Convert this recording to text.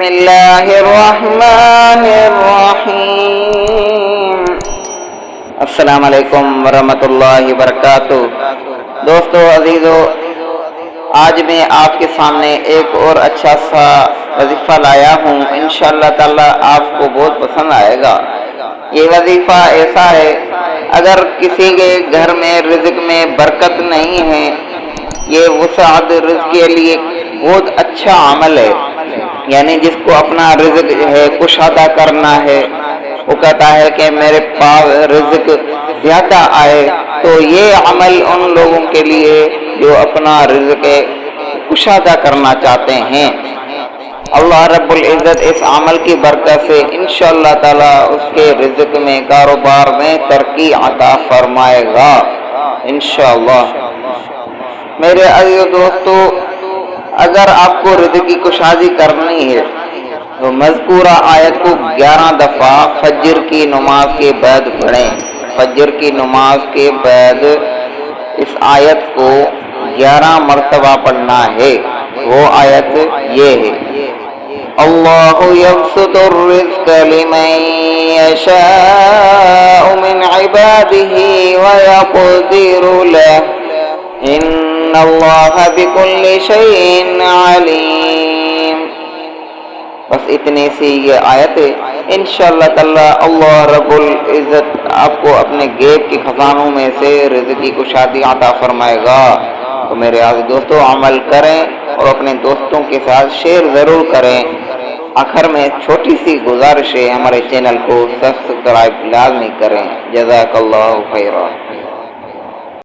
بسم اللہ الرحمن الرحیم۔ السلام علیکم ورحمۃ اللہ وبرکاتہ۔ دوستو عزیزو، آج میں آپ کے سامنے ایک اور اچھا سا وظیفہ لایا ہوں، انشاءاللہ تعالی آپ کو بہت پسند آئے گا۔ یہ وظیفہ ایسا ہے، اگر کسی کے گھر میں رزق میں برکت نہیں ہے، یہ وسعت رزق کے لیے بہت اچھا عمل ہے۔ یعنی جس کو اپنا رزق ہے کشادہ کرنا ہے، وہ کہتا ہے کہ میرے پاس رزق زیادہ آئے، تو یہ عمل ان لوگوں کے لیے جو اپنا رزق کشادہ کرنا چاہتے ہیں۔ اللہ رب العزت اس عمل کی برکت سے انشاءاللہ تعالی اس کے رزق میں، کاروبار میں ترقی عطا فرمائے گا انشاءاللہ۔ میرے عزیز دوستو، اگر آپ کو رزق کی کشادی کرنی ہے تو مذکورہ آیت کو 11 دفعہ فجر کی نماز کے بعد پڑھیں۔ فجر کی نماز کے بعد اس آیت کو 11 مرتبہ پڑھنا ہے۔ وہ آیت یہ ہے: اللہ یبسط الرزق لمن یشاء من عباده ویقدر له ان اللہ بکل شیء علیم۔ بس اتنی سی یہ آیت ہے، انشاءاللہ تعالی اللہ رب العزت آپ کو اپنے غیب کے خزانوں میں سے رزق کی کشادی عطا فرمائے گا۔ تو میرے عزیز دوستو، عمل کریں اور اپنے دوستوں کے ساتھ شیئر ضرور کریں۔ آخر میں چھوٹی سی گزارش ہے، ہمارے چینل کو سبسکرائب لازمی کریں۔ جزاک اللہ خیرا۔